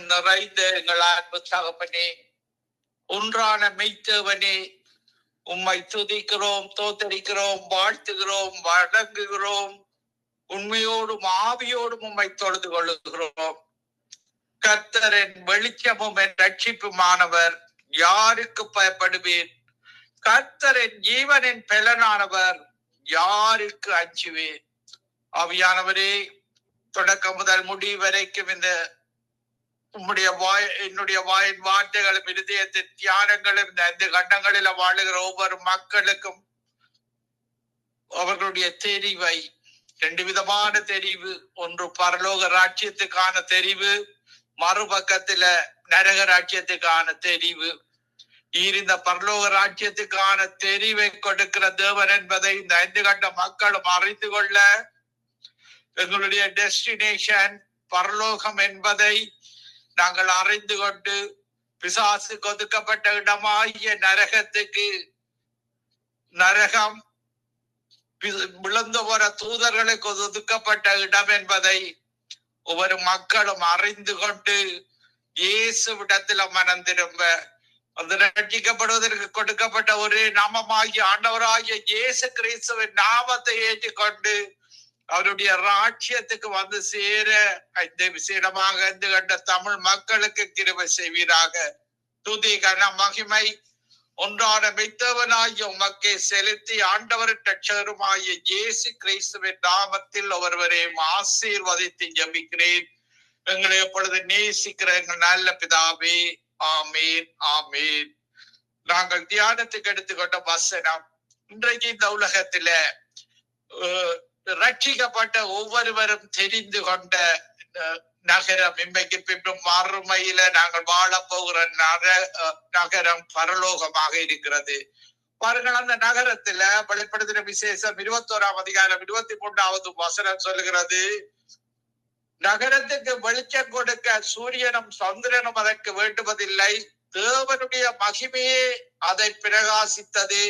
இரக்கம் நிறைந்த எங்கள் அன்பு தகப்பனே, ஒன்றான மெய்த்தேவனே, உம்மை துதிக்கிறோம், தோத்தரிக்கிறோம், வாழ்த்துகிறோம், வணங்குகிறோம். உண்மையோடும் ஆவியோடும் உம்மை தொழுது கொள்ளுகிறோம். கர்த்தரின் வெளிச்சமும் என் ரட்சிப்புமானவர், யாருக்கு பயப்படுவேன்? கர்த்தரின் ஜீவனின் பலனானவர், யாருக்கு அஞ்சுவேன்? ஆவியானவரே, தொடக்கம் முதல் முடிவு வரைக்கும் இந்த உம்முடைய என்னுடைய வாயின் வார்த்தைகளும் இருதயத்தின் தியானங்களும் இந்த 5 கண்டங்களில வாழுகிற ஒவ்வொரு மக்களுக்கும் அவர்களுடைய தெரிவை, 2 விதமான தெரிவு, ஒன்று பரலோக ராஜ்யத்துக்கான தெரிவு, மறுபக்கத்துல நரக ராஜ்யத்துக்கான தெரிவு. இந்த பரலோக ராஜ்யத்துக்கான தெரிவை கொடுக்கிற தேவன் என்பதை இந்த 5 கண்ட மக்களும் அறிந்து கொள்ள, எங்களுடைய டெஸ்டினேஷன் பரலோகம் என்பதை நாங்கள் அறிந்து கொண்டு, பிசாசு ஒதுக்கப்பட்ட இடமாகிய நரகத்துக்கு, நரகம் விழுந்து போற தூதர்களுக்கு ஒதுக்கப்பட்ட இடம் என்பதை ஒவ்வொரு மக்களும் அறிந்து கொண்டு இயேசுவிடத்துல மனம் திரும்ப, அந்த ரட்சிக்கப்படுவதற்கு கொடுக்கப்பட்ட ஒரே நாமமாகிய ஆண்டவராகிய இயேசு கிறிஸ்துவின் நாமத்தை ஏற்றுக்கொண்டு அவருடைய ராஜ்யத்துக்கு வந்து சேர இந்த விசேடமாக இந்த கண்ட தமிழ் மக்களுக்கு கிருபை செய்வீராக. துதி கன மகிமை ஒன்றான மெய்த்தவனாகிய உமக்கே செலுத்தி ஆண்டவர் ரட்சகருமாகிய இயேசு கிறிஸ்துவின் நாமத்தில் ஒருவரையும் ஆசீர்வதித்து ஜெபிக்கிறேன். எங்களை எப்பொழுது நேசிக்கிற எங்கள் நல்ல பிதாவே, ஆமீன் ஆமீன். நாங்கள் தியானத்துக்கு எடுத்துக்கொண்ட வசனம், இன்றைக்கு இந்த உலகத்தில ரட்சிக்கப்பட்ட ஒவ்வொருவரும் தெரிந்து கொண்ட நகரம், இன்றைக்கு பின்பும் மறுமையில நாங்கள் வாழ போகிற நகரம் பரலோகமாக இருக்கிறது. பாருங்கள், அந்த நகரத்துல வெளிப்படுத்தின விசேஷம் 21ஆம் அதிகாரம் 23வது வசனம் சொல்லுகிறது, நகரத்துக்கு வெளிச்சம் கொடுக்க சூரியனும் சந்திரனும் அதற்கு வேண்டுவதில்லை, தேவனுடைய மகிமையே அதை பிரகாசித்தது,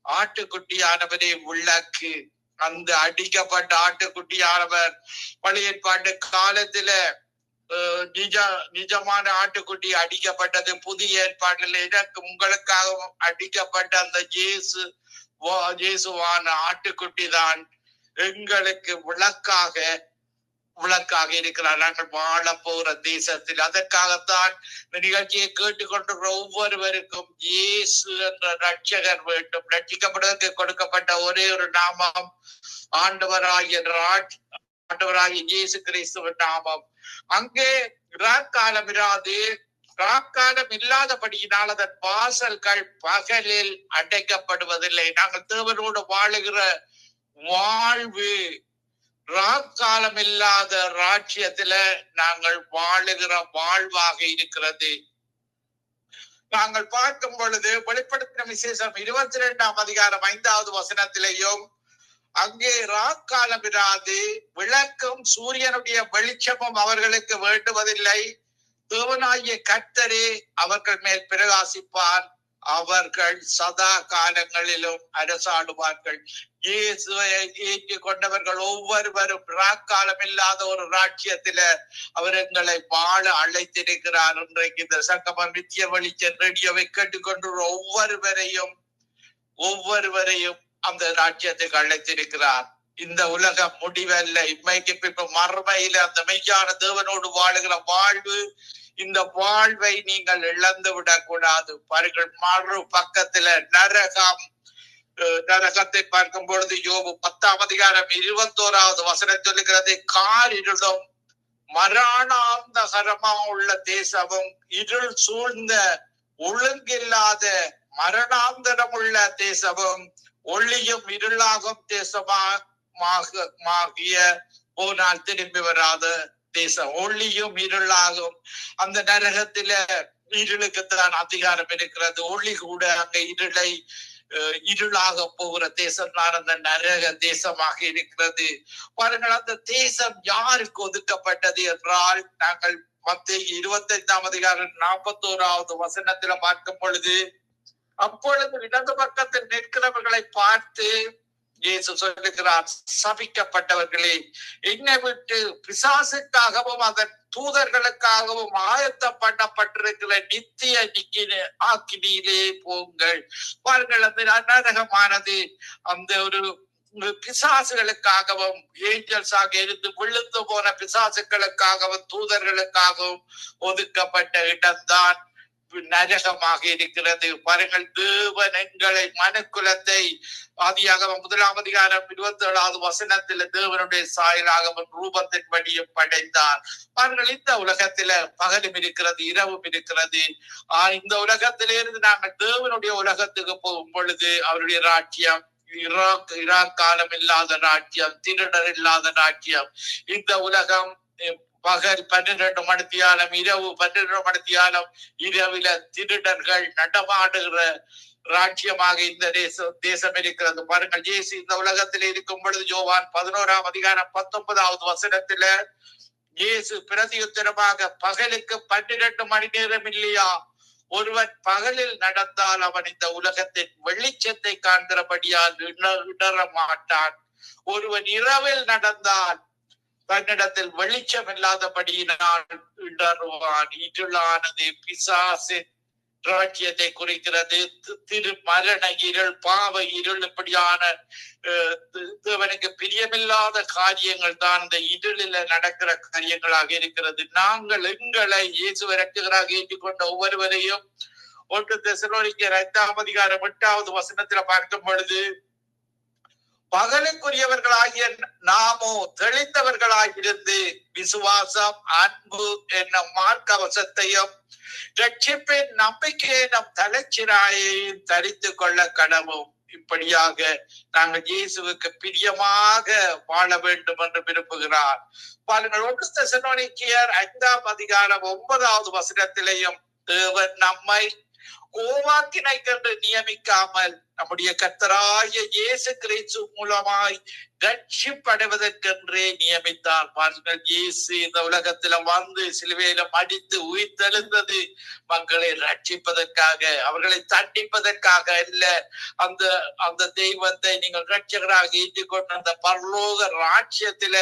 ஆட்டுக்குட்டியானவரே விளக்கு. அந்த அடிக்கப்பட்ட ஆட்டுக்குட்டியானவர் பழைய ஏற்பாட்டு காலத்துல நிஜமான ஆட்டுக்குட்டி அடிக்கப்பட்டது. புதிய ஏற்பாட்டில் எனக்கு உங்களுக்காகவும் அடிக்கப்பட்ட அந்த இயேசுவான ஆட்டுக்குட்டி தான் எங்களுக்கு விளக்காக இருக்கிறார். நாங்கள் வாழ போகிற தேசத்தில் அதற்காகத்தான் இந்த நிகழ்ச்சியை கேட்டுக்கொண்டிருக்கிற ஒவ்வொருவருக்கும் இயேசு என்ற ரட்சகர் வேண்டும். ரட்சிக்கப்படுவதற்கு கொடுக்கப்பட்ட ஒரே ஒரு நாமம் ஆண்டவராகிய இயேசு கிறிஸ்துவின் நாமம். அங்கே ராக்காலம் இராது, ராக்காலம் இல்லாதபடியினால் அதன் வாசல்கள் பகலில் அடைக்கப்படுவதில்லை. நாங்கள் தேவனோடு வாழுகிற வாழ்வு ராக்காலம் இல்லாத ராஜ்யத்துல நாங்கள் வாழுகிற வாழ்வாக இருக்கிறது. நாங்கள் பார்க்கும் பொழுது வெளிப்படுத்தின விசேஷம் 22ஆம் அதிகாரம் 5வது வசனத்திலேயும், அங்கே ராக்காலம் இராது, விளக்கும் சூரியனுடைய வெளிச்சமும் அவர்களுக்கு வேண்டுவதில்லை, தேவனாகிய கர்த்தரே அவர்கள் மேல் பிரகாசிப்பார், அவர்கள் சதா காலங்களிலும் அரசாடுவார்கள். இயேசுவை ஏற்றுக் கொண்டவர்கள் ஒவ்வொருவரும் ராக்காலம் இல்லாத ஒரு ராஜ்யத்தில அவர் எங்களை வாழ அழைத்திருக்கிறார். இன்றைக்கு இந்த சங்கமம் நித்திய வெளிச்சம் ரேடியோவை கேட்டுக்கொண்டு ஒவ்வொருவரையும் அந்த ராஜ்யத்துக்கு அழைத்திருக்கிறார். இந்த உலகம் முடிவல்ல, இம்மைக்கு இப்ப மறுமையில அந்த மெய்யான தேவனோடு வாழுகிற வாழ்வு, இந்த வாழ்வை நீங்கள் இழந்து விடக்கூடாது. பாருங்கள், மறு பக்கத்துல நரகத்தை பார்க்கும் பொழுது யோபு 10ஆம் அதிகாரம் 21வது வசனம் சொல்லுகிறது, காரிருளும் மரணாந்தகரமா உள்ள தேசமும், இருள் சூழ்ந்த ஒழுங்கில்லாத மரணாந்தரம் உள்ள தேசமும், ஒளியும் இருளாகும் தேசமாகிய போனால் திரும்பி வராத தேசம். ஒளியும் இருளாகும். அந்த நரகத்தில இருளுக்குத்தான் அதிகாரம் இருக்கிறது. ஒளி கூட அங்க இருளாக போகிற தேசம் தான் அந்த நரக தேசமாக இருக்கிறது. பாருங்கள், அந்த தேசம் யாருக்கு ஒதுக்கப்பட்டது என்றால், நாங்கள் மத்தேயு 25ஆம் அதிகாரம் 41வது வசனத்துல பார்க்கும் பொழுது, அப்பொழுது இடது பக்கத்தில் நிற்கிறவர்களை பார்த்து இயேசு சொல்லுகிறார், சபிக்கப்பட்டவர்களே, என்னை விட்டு பிசாசுக்காகவும் அதன் தூதர்களுக்காகவும் ஆயத்தம் பண்ணப்பட்டிருக்கிற நித்திய ஆக்கினியிலே போங்கள். பாருங்கள், அந்த நரகமானது அந்த ஒரு பிசாசுகளுக்காகவும் ஏஞ்சல்ஸாக இருந்து விழுந்து போன பிசாசுகளுக்காகவும் தூதர்களுக்காகவும் ஒதுக்கப்பட்ட இடம்தான் நரகமாக இருக்கிறது. பாருங்கள், தேவன் எங்களை மனுக்குலத்தை ஆதியாகமம் 1:27 தேவனுடைய சாயலாகவும் ரூபத்தின்படியும் படைத்தார். பாருங்கள், இந்த உலகத்தில பகலும் இருக்கிறது, இரவும் இருக்கிறது. இந்த உலகத்திலிருந்து நாங்கள் தேவனுடைய உலகத்துக்கு போகும் பொழுது அவருடைய ராஜ்யம் ஈராக் காலம் இல்லாத ராஜ்யம், திருடர் இல்லாத ராஜ்யம். இந்த உலகம் பகல் 12 மணித்தியாலம், இரவு 12 மணித்தியாலம், இரவில திருடர்கள் நடமாடுகிற ராஜ்யமாக இந்த தேசம் இருக்கிறது. பாருங்கள், இயேசு இந்த உலகத்தில் இருக்கும் பொழுது யோவான் 11:19 இயேசு பிரதியுத்தரமாக, பகலுக்கு 12 மணி நேரம் இல்லையா? ஒருவன் பகலில் நடந்தால் அவன் இந்த உலகத்தின் வெளிச்சத்தை காண்கிறபடியால் இடற மாட்டான். ஒருவன் இரவில் நடந்தால் தன்னிடத்தில் வெளிச்சம் இல்லாதபடியினால் இடறுவான். இருளானது பிசாசின் ராஜ்யத்தை குறிக்கிறது. மரண இருள், பாவ இருள், இப்படியான தேவனுக்கு பிரியமில்லாத காரியங்கள் தான் இந்த இருளில நடக்கிற காரியங்களாக இருக்கிறது. நாங்கள் எங்களை இயேசு இரட்சகராக ஏற்றுக்கொண்ட ஒவ்வொருவரையும் 1 தெசலோனிக்கேயர் 5:8 பார்க்கும் பொழுது, பகலுக்குரியவர்களாகிய நாமோ தெளிந்தவர்களாயிருந்து விசுவாசம், அன்பு என்னும் மார்க்கவசத்தையும் ரட்சிப்பின் நம்பிக்கையை நம் தலைச்சிராயையும் தரித்து கொள்ள கடவும். இப்படியாக நாங்கள் இயேசுவுக்கு பிரியமாக வாழ வேண்டும் என்று விரும்புகிறார். பாருங்கள், 1 தெசலோனிக்கேயர் 5:9 தேவன் நம்மை கோவாக்கினைக்கென்று நியமிக்காமல் நம்முடைய கர்த்தராகிய இயேசு கிறிஸ்து மூலமாய் ரட்சிப்படைவதற்கென்றே நியமித்தார். பாருங்கள், இயேசு இந்த உலகத்துல வந்து சிலுவையில மடித்து உயிர்த்தெழுந்தது மக்களை ரட்சிப்பதற்காக, அவர்களை தண்டிப்பதற்காக அல்ல. அந்த தெய்வத்தை நீங்கள் ரட்சகராக ஏற்றுக்கொண்ட அந்த பரலோக ராஜ்யத்தில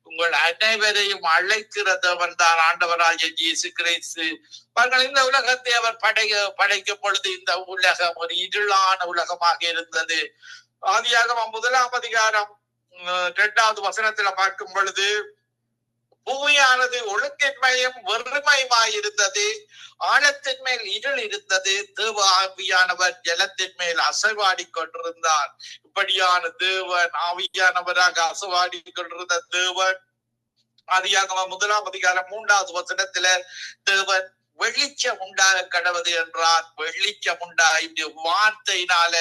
உங்கள் அனைவரையும் அழைக்கிறதவன் தான் ஆண்டவராகிய இயேசு கிறிஸ்து. பாருங்கள், இந்த உலகத்தை அவர் படைக்கும் பொழுது இந்த உலகம் ஒரு இருளான உலகமாக இருந்தது. ஆதியாகமம் 1:2 பார்க்கும் பொழுது, பூமியானது ஒழுங்கின்மையும் வெறுமையுமாயிருந்தது, ஆழத்தின் மேல் இருள் இருந்தது, தேவ ஆவியானவர் ஜலத்தின் மேல் அசைவாடி கொண்டிருந்தார். இப்படியான தேவன், ஆவியானவராக அசைவாடி கொண்டிருந்த தேவன், ஆதியாகமம் 1:3 தேவன் வெளிச்சம் உண்டாக கடவுது என்றார். வெளிச்சம் உண்டாயிற்று. வார்த்தையினால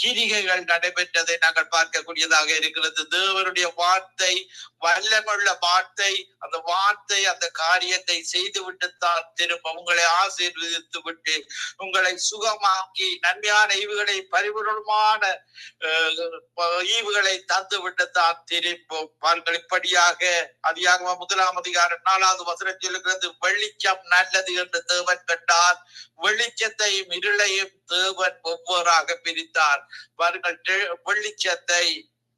கிரிகைகள் நடைபெற்றதை நாங்கள் பார்க்கக்கூடியதாக இருக்கிறது. தேவனுடைய வார்த்தை வல்லமுள்ள வார்த்தை. அந்த வார்த்தை அந்த காரியத்தை செய்து விட்டுத்தான் திரும்ப உங்களை ஆசீர்வதித்து விட்டு உங்களை சுகமாக்கி நன்மையான ஈவுகளை, பரிபூரணமான ஈவுகளை தந்து விட்டுத்தான் திரும்பும். பாருங்கள், இப்படியாக ஆதியாகமம் 1:4 சொல்லுகிறது, வெளிச்சம் நல்லது என்று தேவன் கண்டார், வெளிச்சத்தையும் இருளையும் தேவன் ஒவ்வொருவராக பிரித்தார். பாருங்கள், வெளிச்சத்தை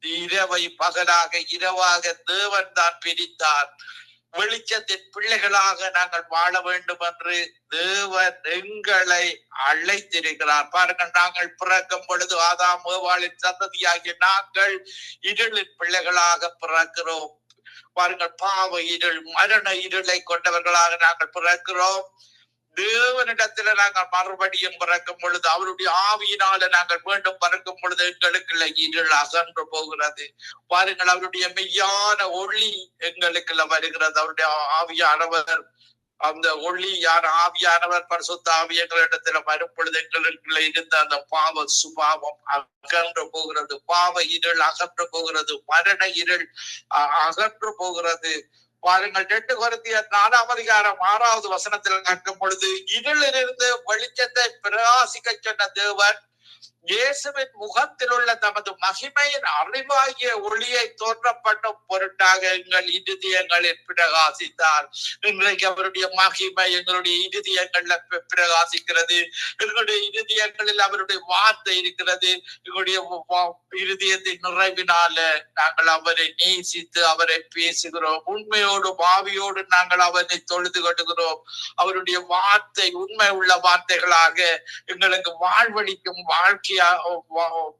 இரவை பகலாக, இரவாக தேவன் தான் பிரித்தார். வெளிச்சத்தின் பிள்ளைகளாக நாங்கள் வாழ வேண்டும் என்று தேவன் எங்களை அழைத்திருக்கிறார். பாருங்கள், நாங்கள் பிறக்கும் பொழுது ஆதாம் ஏவாளின் சந்ததியாகிய நாங்கள் இருளின் பிள்ளைகளாக பிறக்கிறோம். பாருங்கள், பாவ இருள், மரண இருளை கொண்டவர்களாக நாங்கள் பிறக்கிறோம். தேவனிடத்துல நாங்கள் மறுபடியும் பிறக்கும் பொழுது, அவருடைய ஆவியினால நாங்கள் மீண்டும் பிறக்கும் பொழுது எங்களுக்குள்ள இருள் அகன்று போகிறது. பாருங்கள், அவருடைய மெய்யான ஒளி எங்களுக்குள்ள வருகிறது. அவருடைய ஆவியானவர், அந்த ஒளியான ஆவியானவர், பரிசுத்த ஆவி எங்களிடத்துல வரும் பொழுது எங்களுக்குள்ள இருந்த அந்த பாவ சுபாவம் அகன்று போகிறது, பாவ இருள் அகன்று போகிறது, மரண இருள் அகன்று போகிறது. பாருங்கள், 2 கொரிந்தியர் 4:6 கேட்கும் பொழுது, இருளிலிருந்து வெளிச்சத்தை பிரகாசிக்க சொன்ன தேவன் இயேசுவின் முகத்தில் உள்ள தமது மகிமையின் அறிவாகிய ஒளியை தோற்றப்பட்ட பொருட்டாக எங்கள் இருதயங்களில் பிரகாசித்தார். இன்றைக்கு அவருடைய மகிமை எங்களுடைய இருதயங்கள்ல பிரகாசிக்கிறது. எங்களுடைய இருதயங்களில் அவருடைய வார்த்தை இருக்கிறது. எங்களுடைய இருதயத்தின் நிறைவினால நாங்கள் அவரை நேசித்து அவரை பேசுகிறோம். உண்மையோடு பாவியோடு நாங்கள் அவரை தொழுது கொள்கிறோம். அவருடைய வார்த்தை உண்மை உள்ள வார்த்தைகளாக எங்களுக்கு வாழ்வழிக்கும்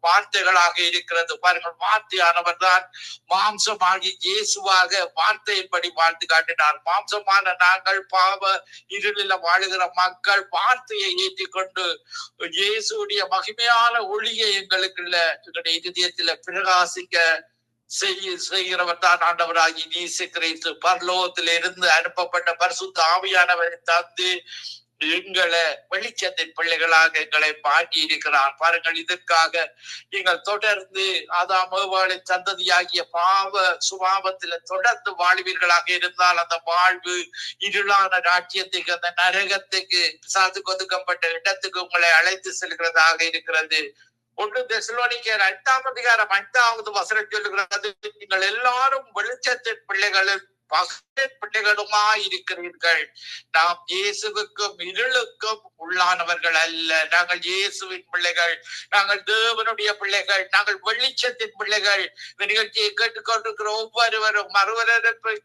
வார்த்தைகளாக இருக்கிறது. பாருங்கள், வார்த்தையானவர் தான் மாம்சமாகி இயேசுவாக வார்த்தையின்படி வாழ்ந்து காட்டினார். மாம்சமான நாங்கள் பாவ இருளில வாழுகிற மக்கள் வார்த்தையை ஏற்றிக்கொண்டு இயேசுடைய மகிமையான ஒளியை எங்களுக்குள்ள எங்களுடைய இதயத்தில பிரகாசிக்க செய்கிறவர் தான் ஆண்டவராகி இயேசு கிறிஸ்து. பரலோகத்திலிருந்து அனுப்பப்பட்ட பரிசுத்த ஆவியானவரை தந்து எங்களை வெளிச்சத்தின் பிள்ளைகளாக எங்களை மாற்றி இருக்கிறார். பாருங்கள், இதற்காக நீங்கள் தொடர்ந்து ஆதாம் ஏவாளின் சந்ததியாகிய பாவ சுபாவத்தில் தொடர்ந்து வாழ்வீர்களாக இருந்தால் அந்த வாழ்வு இருளான ராஜ்யத்துக்கு, அந்த நரகத்துக்கு, பிசாசுக்கு ஒதுக்கப்பட்ட இடத்துக்கு உங்களை அழைத்து செல்கிறதாக இருக்கிறது. 1 தெசலோனிக்கேயர் 5ஆம் அதிகாரம் 5வது வசனம் சொல்லுகிறது, நீங்கள் எல்லாரும் வெளிச்சத்தின் பிள்ளைகளும் பகலின் பிள்ளைகளுமாய் இருக்கிறீர்கள். நாம் இயேசுவுக்கும் இருளுக்கும் உள்ளானவர்கள் அல்ல. நாங்கள் இயேசுவின் பிள்ளைகள், நாங்கள் தேவனுடைய பிள்ளைகள், நாங்கள் வெளிச்சத்தின் பிள்ளைகள். இந்த நிகழ்ச்சியை கேட்டுக்கொண்டிருக்கிற ஒவ்வொருவரும், மறுவரை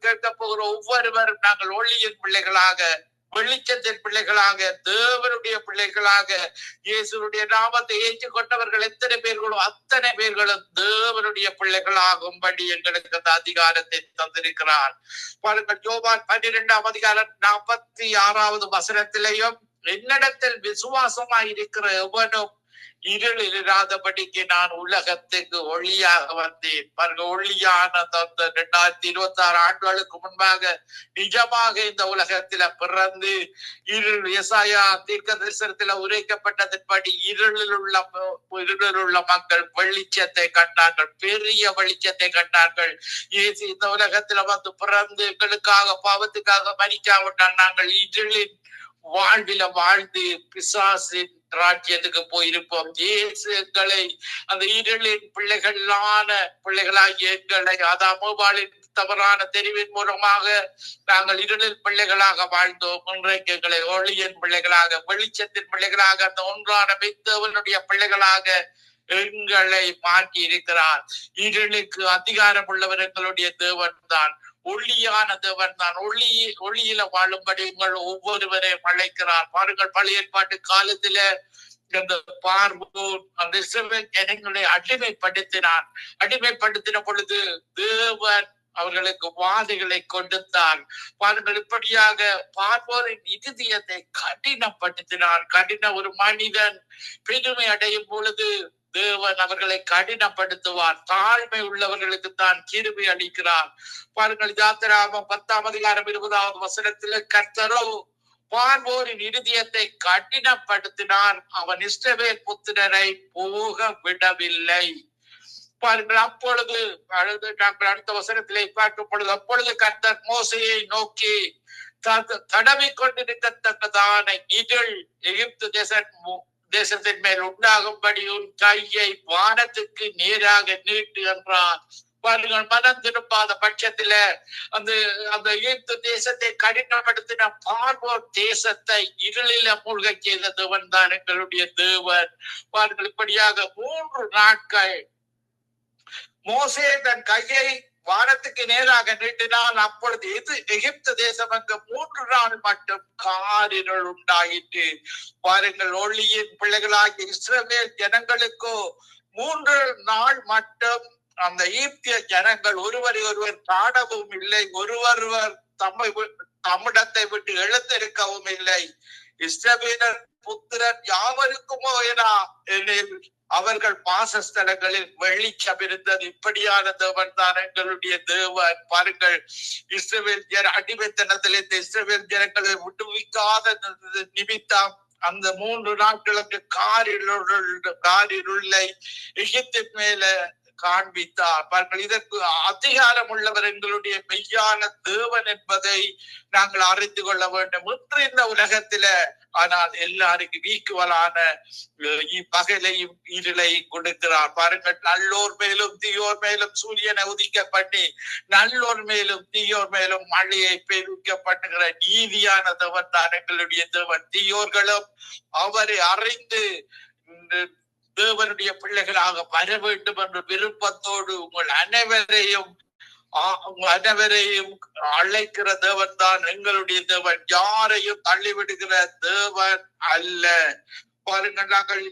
கேட்க போகிற ஒவ்வொருவரும் நாங்கள் ஒளியின் பிள்ளைகளாக, வெளிச்சத்தின் பிள்ளைகளாக, தேவனுடைய பிள்ளைகளாக, இயேசுடைய நாமத்தை ஏற்றுக்கொண்டவர்கள் எத்தனை பேர்களோ அத்தனை பேர்களும் தேவனுடைய பிள்ளைகளாகும்படி எங்களுக்கு அந்த அதிகாரத்தை தந்திருக்கிறார். பாருங்கள், யோவான் 12ஆம் அதிகாரம் 46வது வசனத்திலேயும், என்னிடத்தில் விசுவாசமாய் இருக்கிற எவனும் இருளில் இராதபடிக்கு நான் உலகத்துக்கு ஒளியாக வந்தேன். பாருங்க, ஒளியான 2026 ஆண்டுகளுக்கு முன்பாக நிஜமாக இந்த உலகத்தில பிறந்து இருள் எசாயா தீர்க்க தரிசனத்தில உரைக்கப்பட்டதன்படி இருளில் உள்ள மக்கள் வெளிச்சத்தை கண்டார்கள், பெரிய வெளிச்சத்தை கண்டார்கள். இயேசு இந்த உலகத்தில வந்து பிறந்து எங்களுக்காக பாவத்துக்காக மரிக்காவிட்டால் நாங்கள் இருளின் வாழ்வில வாழ்ந்து பிசாசின் ராஜ்யத்துக்கு போயிருப்போம். இயேசு எங்களை அந்த இருளின் பிள்ளைகளாகிய எங்களை ஆதாம் தவறான தெரிவின் மூலமாக நாங்கள் இருளின் பிள்ளைகளாக வாழ்ந்தோம். இன்றைக்கு எங்களை ஒளியின் பிள்ளைகளாக, வெளிச்சத்தின் பிள்ளைகளாக, அந்த ஒன்றான மெய்த்தேவனுடைய பிள்ளைகளாக எங்களை மாற்றி இருக்கிறார். இருளுக்கு அதிகாரம் உள்ளவர் எங்களுடைய தேவன் தான், ஒளியான தேவன் தான். ஒளியில வாழும்படி உங்கள் ஒவ்வொருவரையும் அழைக்கிறார். பாருங்கள், பழைய ஏற்பாட்டு காலத்தில இந்த பார்வோன் அந்த இஸ்ரவேல் ஜனங்களை அடிமைப்படுத்தின பொழுது தேவன் அவர்களுக்கு வாதைகளை கொடுத்தார். பாருங்கள், இப்படியாக பார்வோரின் இதயத்தை கடினப்படுத்தினார். ஒரு மனிதன் பெருமை அடையும் பொழுது தேவன் அவர்களை கடினப்படுத்துவார். தாழ்மை உள்ளவர்களுக்கு தான் கிருபை அளிக்கிறார். பாருங்கள், யாத்திராகமம் 10ஆம் அதிகாரம் 20வது வசனத்தில், கர்த்தரோ பார்வோரின் இருதயத்தை கடினப்படுத்தினார், அவன் இஸ்ரவேல் புத்திரரை போக விடவில்லை. பாருங்கள், அப்பொழுது நாங்கள் அடுத்த வசனத்திலே பார்க்கும் பொழுது, அப்பொழுது கர்த்தர் மோசையை நோக்கி, தடவி கொண்டிருக்கத்தக்கதான இருள் எகிப்து தேசத்தின் மேல் உண்டாகும்படி உன் கையை வானத்துக்கு நேராக நீட்டு என்றார். பாருங்கள், மனம் திரும்பாத பட்சத்தில அந்த எகிப்து தேசத்தை கடினப்படுத்தின பார்வோர் தேசத்தை இருளில மூழ்க செய்த தேவன் தான் எங்களுடைய தேவன். பாருங்கள், இப்படியாக 3 நாட்கள் மோசே தன் கையை வானத்துக்கு நேராக நீட்டினால் அப்பொழுது எகிப்து தேசம் அங்கு 3 நாள் மட்டும் காரிருள் உண்டாயிற்று. பாருங்கள், ஒளியின் பிள்ளைகளாகிய இஸ்ரவேல் ஜனங்களுக்கோ 3 நாள் மட்டும் அந்த எகிப்திய ஜனங்கள் ஒருவரை ஒருவர் காணவும் இல்லை, ஒருவர் தம்மிடத்தை விட்டு எழுந்திருக்கவும் இல்லை. இஸ்ரவேலர் புத்திரர் யாவருக்குமோ என அவர்கள் வாசஸ்தலங்களில் வெளிச்சம் இருந்தது. இப்படியான தேவன் தான் எங்களுடைய தேவன். பாருங்கள், இஸ்ரவேல் அடிமைத்தனத்தில் இந்த இஸ்ரவேல் ஜனங்களை விடுவிக்காத நிமித்தம் அந்த 3 நாட்களுக்கு காரிருளை எகிப்தின் மேல காண்பித்தார். பாருங்கள், இதற்கு அதிகாரம் உள்ளவர் எங்களுடைய மெய்யான தேவன் என்பதை நாங்கள் அறிந்து கொள்ள வேண்டும். இன்று இந்த உலகத்தில ஆனால் எல்லாருக்கும் ஈக்குவலான பகலையும் இருளையும் கொடுக்கிறார். பாருங்கள், நல்லோர் மேலும் தீயோர் மேலும் சூரியனை உதிக்க பண்ணி நல்லோர் மேலும் தீயோர் மேலும் மழையை பெருக்க பண்ணுகிற நீதியான தேவன் தான் எங்களுடைய தேவன். தீயோர்களும் அவரை அறிந்து தேவனுடைய பிள்ளைகளாக வர வேண்டும் என்ற விருப்பத்தோடு உங்கள் அனைவரையும் அழைக்கிற தேவன் தான் எங்களுடைய தேவன். யாரையும் தள்ளிவிடுகிற தேவன் அல்ல. பாருங்கள்,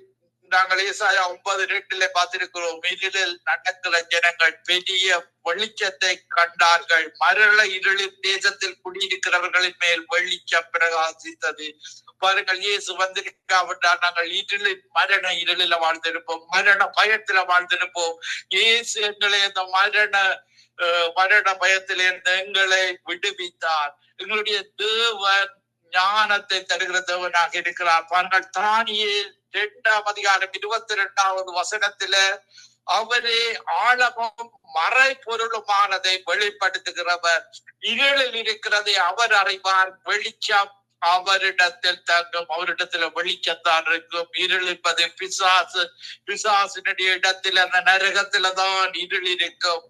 நாங்கள் ஏசாயா 9:2 பார்த்திருக்கிறோம். இருளில் நடக்கிற ஜனங்கள் பெரிய வெளிச்சத்தை கண்டார்கள். மரள இருளின் தேசத்தில் குடியிருக்கிறவர்களின் மேல் வெளிச்சம் பிரகாசித்தது. பாருங்கள், இயேசு வந்திருக்காவிட்டால் நாங்கள் மரண இருளில வாழ்ந்திருப்போம், மரண பயத்துல வாழ்ந்திருப்போம். இயேசு எங்களை அந்த மரண பயத்திலிருந்து எங்களை விடுவித்தார். எங்களுடைய தேவன் ஞானத்தை தருகிற தேவனாக இருக்கிறார். பாருங்கள், தானியேல் 2:22 அவரே ஆழமும் மறைபொருளுமானதை வெளிப்படுத்துகிறவர். இருளில் இருக்கிறதை அவர் அறிவார். வெளிச்சம் அவரிடத்தில் தங்கும். அவரிடத்துல வெளிச்சத்தான் இருக்கும். இருள் என்பது பிசாசினுடைய இடத்தில், அந்த நரகத்துல தான் இருள் இருக்கும்.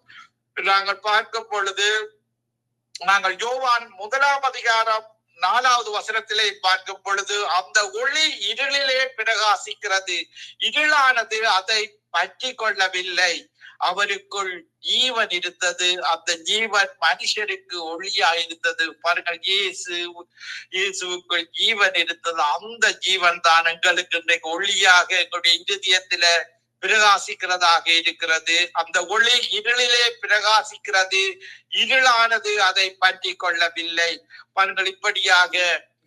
நாங்கள் பார்க்கும் பொழுது நாங்கள் யோவான் 1:4 பார்க்கும் பொழுது அந்த ஒளி இருளிலே பிரகாசிக்கிறது. இருளானது அதை பற்றி கொள்ளவில்லை. அவருக்குள் ஜீவன் இருந்தது. அந்த ஜீவன் மனுஷருக்கு ஒளியா இருந்தது. பாருங்கள், இயேசுக்குள் ஜீவன் இருந்தது. அந்த ஜீவன் தான் எங்களுக்கு இன்றைக்கு ஒளியாக எங்களுடைய இருதயத்தில பிரகாசிக்கிறதாக இருக்கிறது. அந்த ஒளி இருளிலே பிரகாசிக்கிறது. இருளானது அதை பற்றி கொள்ளவில்லை. பாருங்கள், இப்படியாக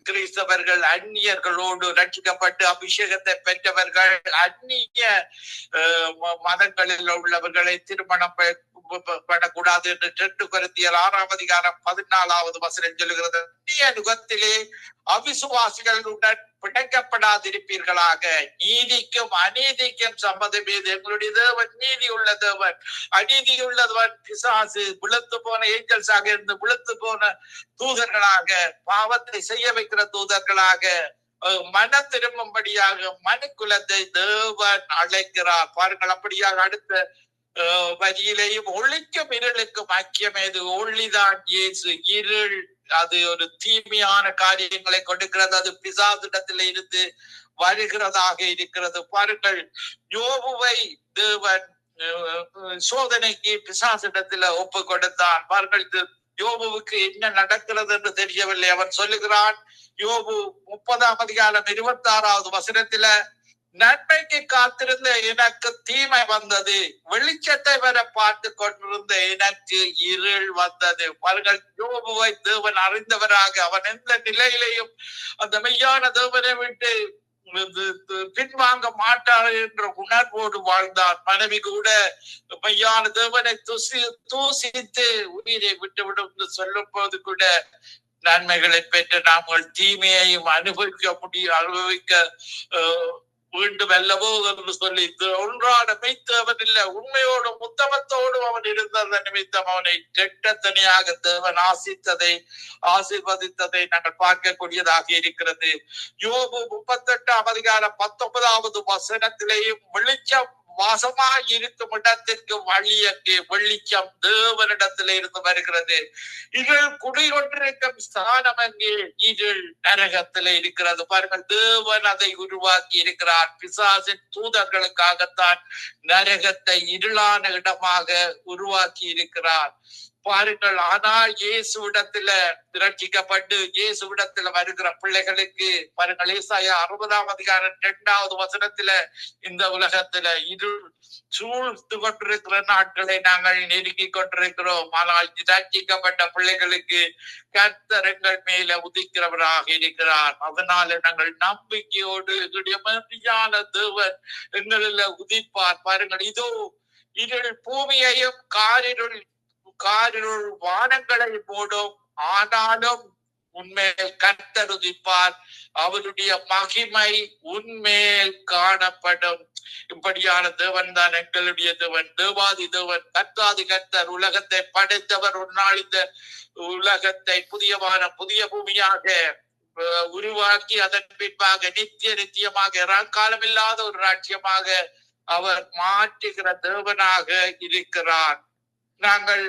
கிறிஸ்தவர்கள் அந்நியர்களோடு ரட்சிக்கப்பட்டு அபிஷேகத்தை பெற்றவர்கள் அந்நிய மதங்களில் உள்ளவர்களை திருமணம் பண்ணக்கூடாது என்று 2 கொரிந்தியர் 6:14 சொல்லுகிறது. அந்நிய யுகத்திலே அவிசுவாசிகளுடன் பிணைக்கப்படாதிருப்பீர்களாக. நீதிக்கும் அநீதிக்கும் சம்மதம் ஏது? எங்களுடைய தேவன் நீதி உள்ள தேவன். அநீதி உள்ளவன் பிசாசு. விழுத்து போன ஏஞ்சல்ஸாக இருந்து விழுத்து போன தூதர்களாக, பாவத்தை செய்ய வைக்கிற தூதர்களாக, மன திரும்பும்படியாக மனுக்குலத்தை தேவன் அழைக்கிறார். பாருங்கள், அப்படியாக அடுத்த வரியிலேயும் ஒளிக்கும் இருளுக்கும் ஐக்கியம் ஏது? ஒளிதான் இயேசு. இருள் அது ஒரு தீமையான காரியங்களை கொடுக்கிறது. அது பிசாசிடத்தில் இருந்து வருகிறதாக இருக்கிறது. பாருங்கள், யோபுவை தேவன் சோதனைக்கு பிசாசிடத்துல ஒப்பு கொடுத்தான். பாருங்கள், யோபுவுக்கு என்ன நடக்கிறது என்று தெரியவில்லை. அவன் சொல்லுகிறான், யோபு 30:26 நன்மைக்கு காத்திருந்த எனக்கு தீமை வந்தது, வெளிச்சத்தை வர பார்த்து கொண்டிருந்த எனக்கு இருள் வந்தது. பாருங்கள், யோபுவை தேவன் அறிந்தவராக, அவன் எந்த நிலையிலையும் அந்த மெய்யான தேவனை விட்டு பின்வாங்க மாட்டார் என்ற உணர்வோடு வாழ்ந்தார். மனைவி கூட மெய்யான தேவனை தூசித்து உயிரை விட்டுவிடும் என்று சொல்லும் போது கூட நன்மைகளை பெற்று நாங்கள் தீமையையும் அனுபவிக்க வேண்டும் அல்லவோ என்று சொல்லி ஒன்றான மெய்த்தவன் இல்ல, உண்மையோடும் உத்தமத்தோடும் அவன் இருந்ததை நிமித்தம் அவனை கெட்டத்தனியாக தேவன் ஆசீர்வதித்ததை நாங்கள் பார்க்கக்கூடியதாக இருக்கிறது. யோபு 38:19 வெளிச்சம் வாசமாய் இருக்கும் இடத்திற்கு வழி அங்கே வெளிச்சம் தேவனிடத்தில் இருந்து வருகிறது. இருள் குடிகொண்டிருக்கும் ஸ்தானம் அங்கே இருள் நரகத்திலே இருக்கிறது. பாருங்கள், தேவன் அதை உருவாக்கி இருக்கிறார். பிசாசின் தூதர்களுக்காகத்தான் நரகத்தை இருளான இடமாக உருவாக்கி இருக்கிறார். பாருங்கள், ஆனால் இயேசுவிடத்துல ரட்சிக்கப்பட்டு இயேசுவிடத்துல வருகிற பிள்ளைகளுக்கு பாருங்கள், ஏசாயா 60:2 இந்த உலகத்துல இருள் சூழ்ந்து கொண்டிருக்கிற நாட்களை நாங்கள் நெருங்கி கொண்டிருக்கிறோம். ஆனால் ரட்சிக்கப்பட்ட பிள்ளைகளுக்கு கர்த்தர் மேல உதிக்கிறவராக இருக்கிறார். அதனால நாங்கள் நம்பிக்கையோடு எங்களுடைய மெய்யான தேவன் எங்களில் உதிப்பார். பாருங்கள், இதோ இருள் பூமியையும் காரிருள் வானங்களை போடும், ஆனாலும் உன்மேல் கர்த்தர் உதிப்பார், அவருடைய மகிமை உன்மேல் காணப்படும். இப்படியான தேவன் தான் எங்களுடைய தேவன், தேவாதி தேவன், கர்த்தாதி கர்த்தர், உலகத்தை படைத்தவர். ஒரு நாள் இந்த உலகத்தை புதியமான புதிய பூமியாக உருவாக்கி அதன் பின்பாக நித்தியமாக காலமில்லாத ஒரு ராஜ்யமாக அவர் மாற்றுகிற தேவனாக இருக்கிறார். நாங்கள்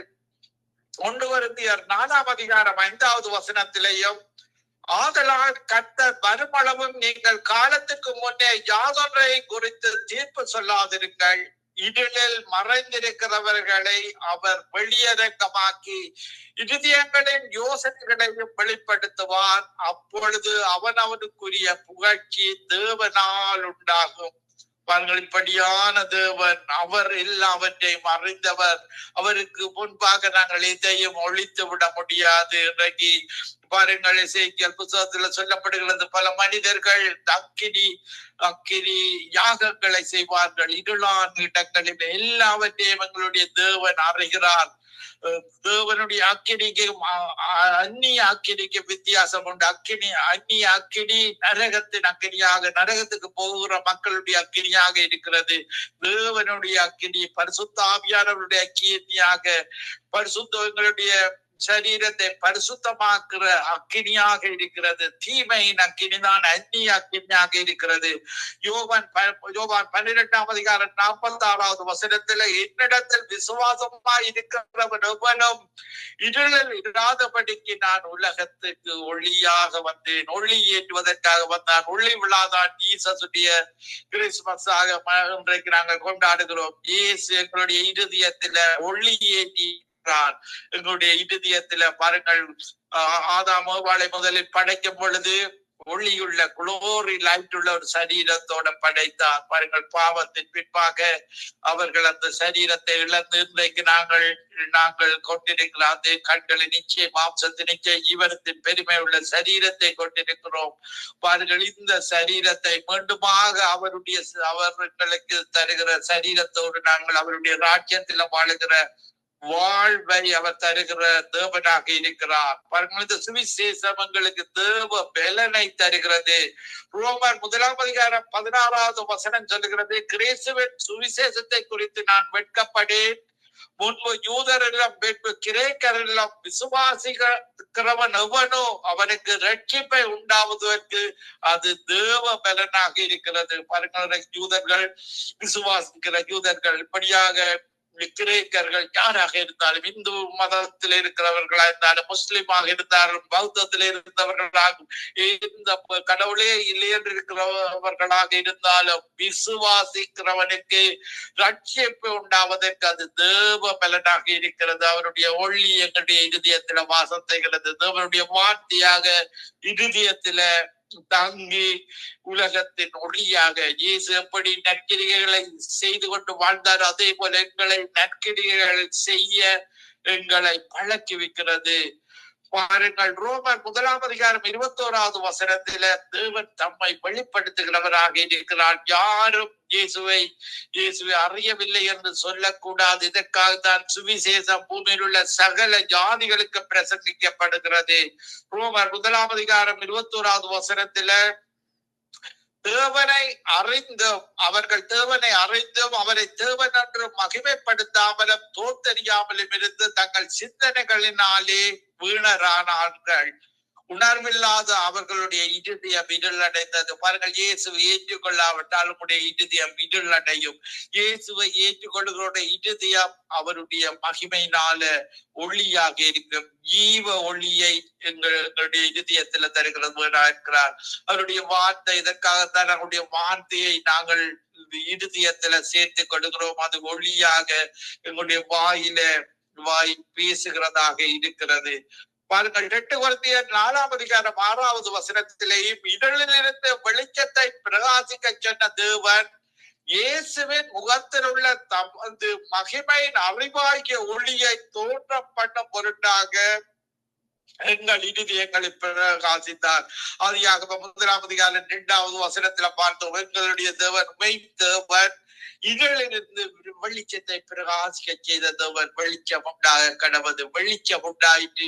1 கொரிந்தியர் 4:5 ஆதலால் கர்த்தர் வருமளவும் நீங்கள் காலத்துக்கு முன்னே யாதொன்றை குறித்து தீர்ப்பு சொல்லாதிருங்கள். இருளில் மறைந்திருக்கிறவர்களை அவர் வெளியரங்கமாக்கி இருதயங்களின் யோசனைகளையும் வெளிப்படுத்துவார். அப்பொழுது அவனுக்குரிய புகழ்ச்சி தேவனால் உண்டாகும். இப்படியான தேவன், அவர் எல்லாவற்றையும் அறிந்தவர். அவருக்கு முன்பாக நாங்கள் எதையும் ஒழித்து விட முடியாது. இன்றைக்கு பாருங்கள், எசேக்கியேல் புத்தகத்துல சொல்லப்படுகிறது, பல மனிதர்கள் அக்கினி யாகங்களை செய்வார்கள் இருளான இடங்களில். எல்லாவற்றையும் எங்களுடைய தேவன் அறிகிறார். தேவனுடைய அக்கினிக்கும் அந்நிய அக்கினிக்கு வித்தியாசம் உண்டு. அந்நிய அக்கினி நரகத்தின் அக்கினியாக, நரகத்துக்கு போகிற மக்களுடைய அக்கினியாக இருக்கிறது. தேவனுடைய அக்கினி பரிசுத்த ஆவியானவருடைய அக்கினியாக, பரிசுத்தங்களுடைய சரீரத்தை பரிசுத்தமாக்குற அக்கினியாக இருக்கிறது. தீமையின் அக்கினிதான் அந்நிய அக்கினியாக இருக்கிறது. யோவான் 12:46 என்னிடத்தில் விசுவாசமாய் இருக்கிறவன் எவனும் இருளில் இராதபடிக்கு நான் உலகத்துக்கு ஒளியாக வந்தேன். ஒளி ஏற்றுவதற்காக வந்தான். ஒளி விழாதான் ஈசனுடைய கிறிஸ்துமஸாக இன்றைக்கு நாங்கள் கொண்டாடுகிறோம். இயேசு எங்களுடைய இருதயத்துல ஒளி ஏற்றி எங்களுடைய இருதயத்துல. பாருங்கள், ஆதாம் ஏவாளை முதலில் படைக்கும் பொழுது ஒளியுள்ள குளோரி லைட் உள்ள ஒரு சரீரத்தோட படைத்தார். பாருங்கள், பாவத்தின் பின்பாக அவர்கள் அந்த சரீரத்தை இழந்து இன்றைக்கு நாங்கள் கொண்டிருக்கிற அந்த கண்களின் நிச்சயம், மாம்சத்தின் நிச்சயம், ஜீவனத்தின் பெருமை உள்ள சரீரத்தை கொண்டிருக்கிறோம். பாருங்கள், இந்த சரீரத்தை மீண்டுமாக அவர்களுக்கு தருகிற சரீரத்தோடு நாங்கள் அவருடைய ராஜ்யத்தில் வாழுகிற வாழ்வை அவர் தருகிற தேவனாக இருக்கிறார். பாருங்கள், இந்த சுவிசேஷம் எங்களுக்கு தேவ பலனை தருகிறது. ரோமர் 1:16 சொல்லுகிறது, கிறிஸ்துவின் சுவிசேஷத்தை குறித்து நான் வெட்கப்படேன். முன்பு யூதரெல்லாம் கிரேக்கரெல்லாம் விசுவாசிக்கிறவன் எவனோ அவனுக்கு ரட்சிப்பை உண்டாவதற்கு அது தேவ பலனாக இருக்கிறது. பாருங்கள், யூதர்கள் விசுவாசிக்கிற யூதர்கள், இப்படியாக கிரேக்கர்கள் யாராக இருந்தாலும், இந்து மதத்தில் இருக்கிறவர்களா இருந்தாலும், முஸ்லிமாக இருந்தாலும், பௌத்தத்தில் இருந்தவர்களாகும், இந்த கடவுளே இல்லை என்று இருக்கிறவர்களாக இருந்தாலும், விசுவாசிக்கிறவனுக்கு ரட்சிப்பு உண்டாவதற்கு அது தேவ பலனாக இருக்கிறது. அவருடைய ஒளி எங்களுடைய இருதயத்தில வாசம் செய்கிறது. தேவனுடைய வார்த்தையாக இருதயத்தில தங்கி உலகத்தின் ஒளியாக இயேசு எப்படி நற்கிரிகைகளை செய்து கொண்டு வாழ்ந்தார், அதே போல எங்களை நற்கிரிகைகள் செய்ய எங்களை பழக்கி வைக்கிறது. பாருங்கள், ரோமர் 1:21 தேவன் தம்மை வெளிப்படுத்துகிறவராக இருக்கிறார். யாரும் இயேசுவை அறியவில்லை என்று சொல்லக்கூடாது. இதற்காக தான் சுவிசேஷம் பூமியில் உள்ள சகல ஜாதிகளுக்கு பிரசங்கிக்கப்படுகிறது. ரோமர் 1:21 தேவனை அறிந்தும் அவர்கள் தேவனை அறிந்தும் அவரை தேவன் என்று மகிமைப்படுத்தாமலும் தோத்தறியாமலும் இருந்து தங்கள் சிந்தனைகளினாலே வீணரானார்கள். உணர்வில்லாத அவர்களுடைய இருதயம் இருளடைந்தது. பாருங்கள், இயேசுவை ஏற்றுக்கொள்ளாவிட்டால் உங்களுடைய இருதயம் இருளடையும். இயேசுவை ஏற்றுக்கொள்ளுகிற இருதயம் அவருடைய மகிமையினால ஒளியாக இருக்கும். ஜீவ ஒளியை எங்களுடைய இருதயத்துல தருகிறவராக அவருடைய வார்த்தை. இதற்காகத்தான் அவருடைய வார்த்தையை நாங்கள் இருதயத்துல சேர்த்து கொடுக்கிறோம். அது ஒளியாக எங்களுடைய வாய் பேசுகிறதாக இருக்கிறது. பாருங்கள், 2 கொரிந்தியர் 4:6 இருளிலிருந்து வெளிச்சத்தை பிரகாசிக்க சொன்ன தேவன் இயேசுவின் முகத்தில் உள்ள தமது மகிமையின் அறிவாகிய ஒளியை தோன்ற பண்ணும் பொருட்டாக எங்கள் இருதயங்களை பிரகாசித்தார். ஆதியாகமம் 1:2 பார்த்தோம். எங்களுடைய தேவன் மெய் தேவன், இருளிலிருந்து வெளிச்சத்தை பிரகாசிக்க செய்த தேவன். வெளிச்சம் உண்டாக கடவுது, வெளிச்சம் உண்டாயிற்று.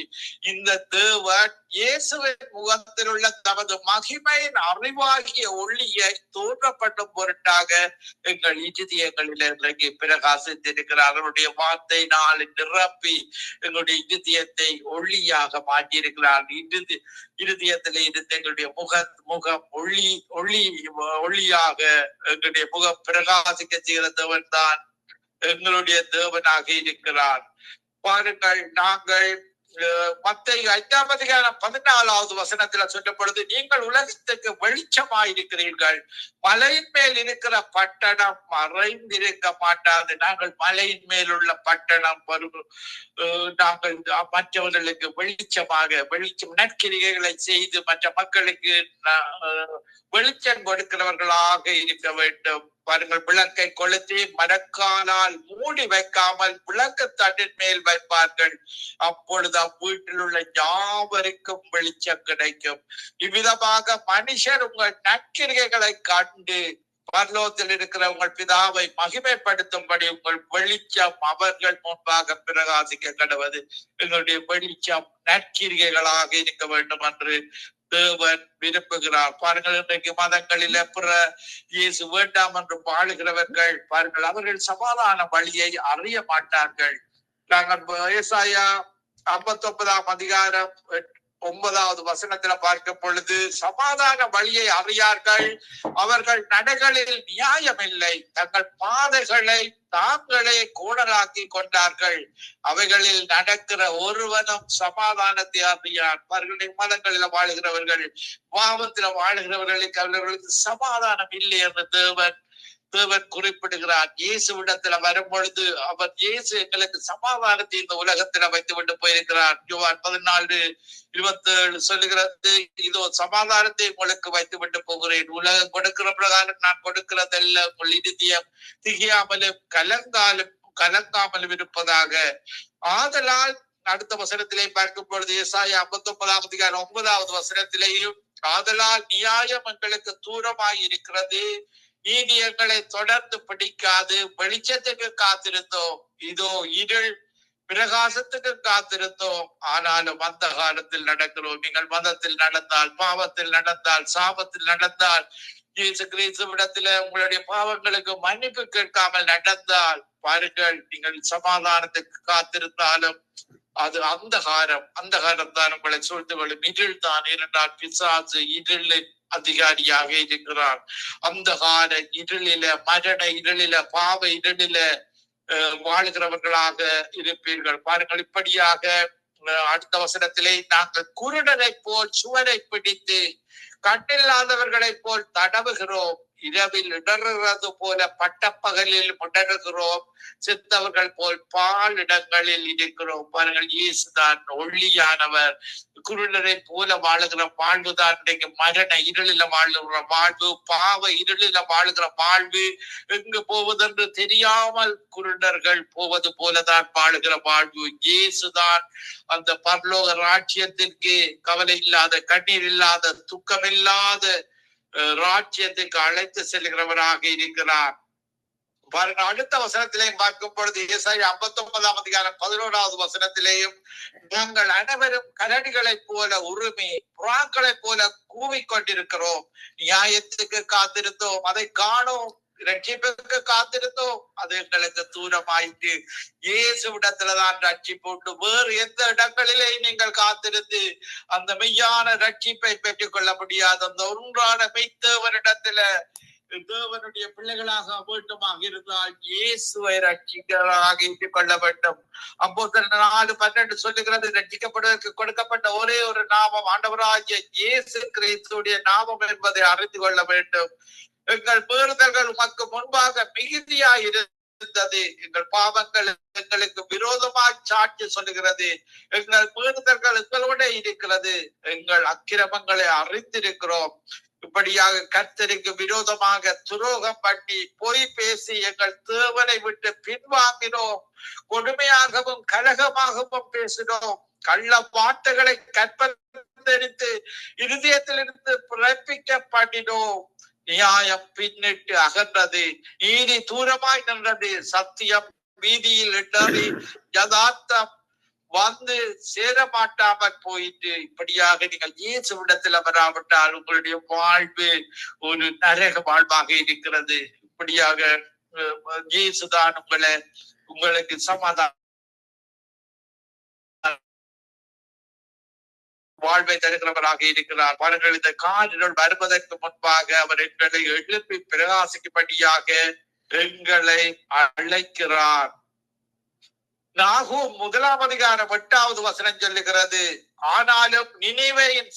இந்த தேவன் இயேசுவின் முகத்தில் உள்ள தமது மகிமையின் அறிவாகிய ஒளியை தோன்றப்படும் பொருட்டாக எங்கள் இருதயங்களில் இன்றைக்கு பிரகாசித்திருக்கிறார். அவருடைய வார்த்தையினால் நிரப்பி எங்களுடைய இருதயத்தை ஒளியாக மாற்றியிருக்கிறார். இருதயத்திலே இருந்து எங்களுடைய முகம் ஒளியாக எங்களுடைய முகம் பிரகாசிக்க செய்கிற தேவன் தான் எங்களுடைய தேவனாக இருக்கிறார். பாருங்கள், நாங்கள் மத்தேயு 5:14 சொல்லப்படுது, நீங்கள் உலகத்துக்கு வெளிச்சமாயிருக்கிறீர்கள். மலையின் மேல் இருக்கிற பட்டணம் மறைந்திருக்க மாட்டாது. நாங்கள் மலையின் மேல் உள்ள பட்டணம் நாங்கள் மற்றவர்களுக்கு வெளிச்சம் நற்கிரிகைகளை செய்து மற்ற மக்களுக்கு வெளிச்சம் கொடுக்கிறவர்களாக இருக்க வேண்டும். பாருங்கள், விளக்கை கொளுத்தி மரக்காலால் மூடி வைக்காமல் விளக்கு தட்டின் மேல் வைப்பார்கள். அப்பொழுது அவ்வீட்டில் உள்ள யாவருக்கும் வெளிச்சம் கிடைக்கும். இவ்விதமாக மனுஷர் உங்கள் நற்கிரிகைகளை கண்டு பரலோகத்தில் இருக்கிற உங்கள் பிதாவை மகிமைப்படுத்தும்படி உங்கள் வெளிச்சம் அவர்கள் முன்பாக பிரகாசிக்க கடவுது. எங்களுடைய வெளிச்சம் நற்கிரிகைகளாக இருக்க வேண்டும் என்று தேவன் விரும்புகிறார். பாருங்கள், இன்றைக்கு மதங்களில் பிற இயேசு வேண்டாம் என்று வாழுகிறவர்கள் பாருங்கள், அவர்கள் சமாதான வழியை அறிய மாட்டார்கள். நாங்கள் ஏசாயா 59:9 பார்க்கும் பொழுது, சமாதான வழியை அறியார்கள், அவர்கள் நடைகளில் நியாயம் இல்லை, தங்கள் பாதைகளை தாங்களே கோணலாக்கி கொண்டார்கள், அவைகளில் நடக்கிற ஒருவனும் சமாதானத்தை அறியார். அவர்களுடைய மதங்களில் வாழுகிறவர்கள், பாவத்தில் வாழுகிறவர்களுக்கு அவர்களுக்கு சமாதானம் இல்லை என்று தேவன் குறிப்பிடுகிறார். இயேசுவிடத்துல வரும் பொழுது இயேசு எங்களுக்கு சமாதானத்தை இந்த உலகத்துல வைத்து விட்டு போயிருக்கிறார். யோவான் 14:27 சொல்லுகிறது, இதோ சமாதானத்தை உங்களுக்கு வைத்து விட்டு போகிறேன். உலகம் கொடுக்கிற பிரகாரம் நான் கொடுக்கிறதல்ல, உங்கள் இருதயம் திகையாமலும் கலங்காமலும் இருப்பதாக. ஆதலால் அடுத்த வசனத்திலே பார்க்கும் பொழுது ஏசாயா 59:9 ஆதலால் நியாயம் எங்களுக்கு தூரமாய் இருக்கிறது, நீதி எங்களை தொடர்ந்து பிடிக்காது. வெளிச்சத்துக்கு காத்திருந்தோம், இதோ இருள் பிரகாசத்துக்கு காத்திருந்தோம், ஆனாலும் அந்த காலத்தில் நடக்கிறோம். நீங்கள் மதத்தில் நடந்தால், பாவத்தில் நடந்தால், சாபத்தில் நடந்தால், இயேசு கிறிஸ்துவிடத்துல உங்களுடைய பாவங்களுக்கு மன்னிப்பு கேட்காமல் நடந்தால், பாருங்கள், நீங்கள் சமாதானத்துக்கு காத்திருந்தாலும் அது அந்த காலம் தான் உங்களை சூழ்ந்து கொள்ளும். இருள் தான், இரண்டால் பிசாசு இருளின் அதிகாரியாக இருக்கிறார். அந்த கால இருளில, மரண இருளில, பாவ இருளில வாழ்கிறவர்களாக இருப்பீர்கள். பாருங்கள், இப்படியாக அடுத்த வசனத்திலே, நாங்கள் குருடரை போல் சுவரை பிடித்து கண்ணில்லாதவர்களை போல் தடவுகிறோம், இரவில் இடறுகிறது போல பட்டப்பகலில் முடருகிறோம், செத்தவர்கள் போல் பால் இடங்களில் இருக்கிறோம். பாருங்கள், இயேசுதான் ஒளியானவர். குருடரை போல வாழுகிற வாழ்வுதான் இன்றைக்கு மரண இருளில வாழுகிற வாழ்வு, பாவ இருளில வாழுகிற வாழ்வு, எங்கு போவதென்று தெரியாமல் குருடர்கள் போவது போலதான் வாழுகிற வாழ்வு. இயேசுதான் அந்த பரலோக ராஜ்யத்திற்கு கவலை இல்லாத, கண்ணீர் இல்லாத, துக்கம் இல்லாத ராஜ்யத்துக்கு அழைத்து செல்கிறவராக இருக்கிறார். பாருங்க, அடுத்த வசனத்திலேயும் பார்க்கும் பொழுது ஏசாயா 59:11 நாங்கள் அனைவரும் கரடிகளை போல உரிமை புறாக்களை போல கூவிக்கொண்டிருக்கிறோம், நியாயத்துக்கு காத்திருந்தோம், அதை காணோம், ரட்சிப்புக்கு காத்திருந்தோம், அது எங்களுக்கு தூரமாயிட்டு. இயேசுவிடத்துலதான் ரட்சிப்பு உண்டு. வேறு எந்த இடங்களிலே நீங்கள் காத்திருந்து அந்த மெய்யான ரட்சிப்பை பெற்றுக் கொள்ள முடியாது. அந்த ஒன்றான மெய்த்தேவனிடத்துல தேவனுடைய பிள்ளைகளாக வேண்டுமாக இருந்தால் இயேசுவை ரட்சிக்கராக ஏற்றுக் கொள்ள வேண்டும். அப்போஸ்தலர் 4:12 சொல்லுகிறது, ரட்சிக்கப்படுவதற்கு கொடுக்கப்பட்ட ஒரே ஒரு நாமம் ஆண்டவராகிய இயேசு கிறிஸ்துடைய நாமம் என்பதை அறிந்து கொள்ள வேண்டும். எங்கள் மீறுதல்கள் உமக்கு முன்பாக மிகுதியாய் இருந்தது, எங்கள் பாவங்கள் எங்களுக்கு விரோதமாய் சாட்சி சொல்லுகிறது, எங்கள் மீறுதல்கள் எங்களோட இருக்கிறது, எங்கள் அக்கிரமங்களை அறிந்திருக்கிறோம். இப்படியாக கர்த்தருக்கு விரோதமாக துரோகம் பண்ணி பொய் பேசி எங்கள் தேவனை விட்டு பின்வாங்கினோம், கொடுமையாகவும் கலகமாகவும் பேசினோம், கள்ள வார்த்தைகளை கற்பழித்து இருதயத்திலிருந்து பிறப்பிக்க பண்ணினோம். நியாயம் பின்னிட்டு அகன்றது, நீதி தூரமாய் நின்றது, சத்தியம் வீதியில் இட்டது, யதார்த்தம் வந்து சேரமாட்டாமல் போயிட்டு. இப்படியாக நீங்கள் இயேசுவிடத்தில் வராவிட்டால் உங்களுடைய வாழ்வு ஒரு நரக வாழ்வாக இருக்கிறது. இப்படியாக இயேசுதான் உங்களுக்கு சமாதானம் வாழ்வை தருகிறவராக இருக்கிறார். பாருங்கள், இந்த காரிருள் வருவதற்கு முன்பாக அவர் எங்களை எழுப்பி பிரகாசிக்கும்படியாக எங்களை அழைக்கிறார். நாகூம் 1:8 சொல்லுகிறது, ஆனாலும் நினிவேயின்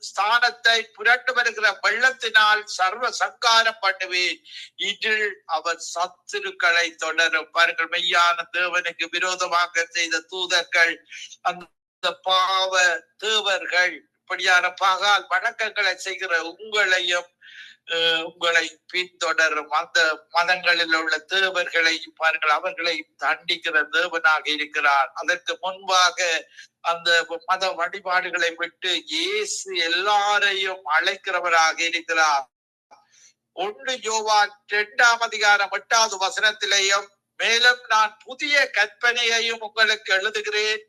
ஸ்தானத்தை புரண்டு வருகிற வெள்ளத்தினால் சர்வ சங்காரம் பண்ணுவேன், இதில் அவர் சத்துருக்களை தொடரும். பாருங்கள், மெய்யான தேவனுக்கு விரோதமாக செய்த தூதர்கள், அந்த பாவ தேவர்கள், இப்படியான பகால் வணக்கங்களை செய்கிற உங்களை பின்தொடரும் அந்த மதங்களில் உள்ள தேவர்களை பாருங்கள், அவர்களை தண்டிக்கிற தேவனாக இருக்கிறார். அதற்கு முன்பாக அந்த மத வழிபாடுகளை விட்டு இயேசு எல்லாரையும் அழைக்கிறவராக இருக்கிறார். 1 யோவான் 2:8 மேலும் நான் புதிய கற்பனையையும் உங்களுக்கு எழுதுகிறேன்,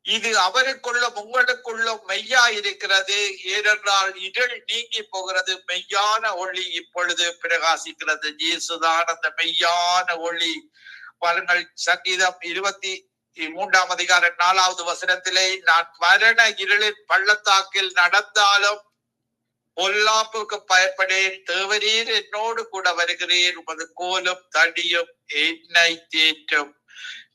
இது அவருக்குள்ளும் உங்களுக்குள்ளும் மெய்யா இருக்கிறது. ஏனென்றால் இருள் நீங்கி போகிறது, மெய்யான ஒளி இப்பொழுது பிரகாசிக்கிறது. இயேசுதான் அந்த மெய்யான ஒளி. பாருங்கள், சங்கீதம் 23:4 நான் மரண இருளின் பள்ளத்தாக்கில் நடந்தாலும் பொல்லாப்புக்கு பயப்படேன், தேவரீர் என்னோடு கூட வருகிறேன், உமது கோலும் தடியும் என்னை தேற்றும்.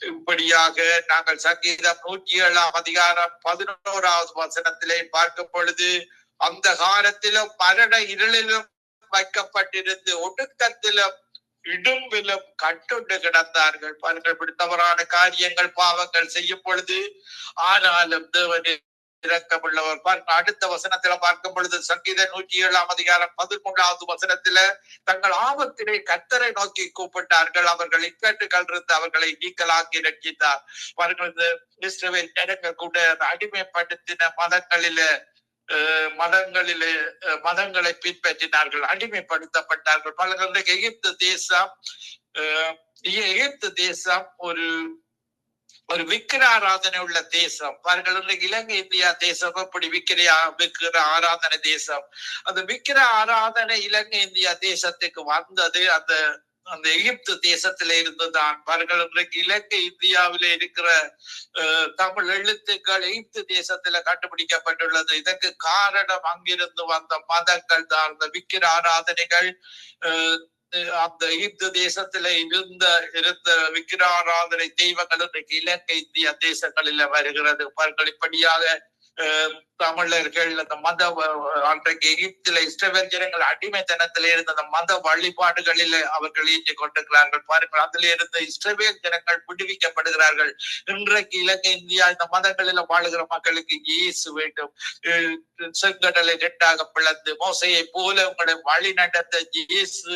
இப்படியாக நாங்கள் சங்கீதம் 107:11 பார்க்கும் பொழுது, அந்த காலத்திலும் மரண இருளிலும் வைக்கப்பட்டிருந்து ஒடுக்கத்திலும் இடும்பிலும் கட்டுண்டு கிடந்தார்கள். பாருங்கள், பிடித்தவரான காரியங்கள் பாவங்கள் செய்யும் பொழுது ஆனாலும் தேவனே இரக்கமுள்ளவர். அடுத்த வசனத்துல பார்க்கும் பொழுது சங்கீதம் 107:13 தங்கள் ஆபத்திலே கர்த்தரை நோக்கி கூப்பிட்டார்கள், அவர்கள் இக்கட்டுகள் இருந்து அவர்களை நீக்கலாக்கி ரட்சித்தார். பாருங்கள், இந்த இஸ்ரவேல் ஜனங்கள் கூட அடிமைப்படுத்தின மதங்களை பின்பற்றினார்கள், அடிமைப்படுத்தப்பட்டார்கள். பலர்கள் எகிப்து தேசம் ஒரு விக்கிர ஆராதனை உள்ள தேசம். பாருங்கள், இலங்கை இந்தியா தேசம் எப்படி விக்கிர ஆராதனை தேசம். அந்த விக்கிர ஆராதனை இலங்கை இந்தியா தேசத்துக்கு வந்தது அந்த எகிப்து தேசத்தில இருந்துதான். பாருங்கள், இன்றைக்கு இலங்கை இந்தியாவில இருக்கிற தமிழ் எழுத்துக்கள் எகிப்து தேசத்துல கண்டுபிடிக்கப்பட்டுள்ளது. இதற்கு காரணம் அங்கிருந்து வந்த மதங்கள் தான். அந்த விக்கிர ஆராதனைகள் அந்த எகிப்து தேசத்துல இருந்த விக்கிர ஆராதனை தெய்வங்கள் இன்றைக்கு இலங்கை இந்திய தேசங்களில வருகிறது. பாருங்கள், இப்படியாக தமிழர்கள் அந்த அன்றைக்கு எகிப்தில இஸ்ரவேல் ஜனங்கள் அடிமைத்தனத்தில இருந்த அந்த மத வழிபாடுகளில அவர்கள் ஈட்டிக் கொண்டிருக்கிறார்கள். பாருங்கள், அதில இருந்து இஸ்ரவேல் ஜனங்கள் விடுவிக்கப்படுகிறார்கள். இன்றைக்கு இலங்கை இந்தியா இந்த மதங்களில வாழுகிற மக்களுக்கு இயேசு வேண்டும். செங்கடலை 2ஆக பிளந்து மோசையை போல உங்களை வழி நடந்த இயேசு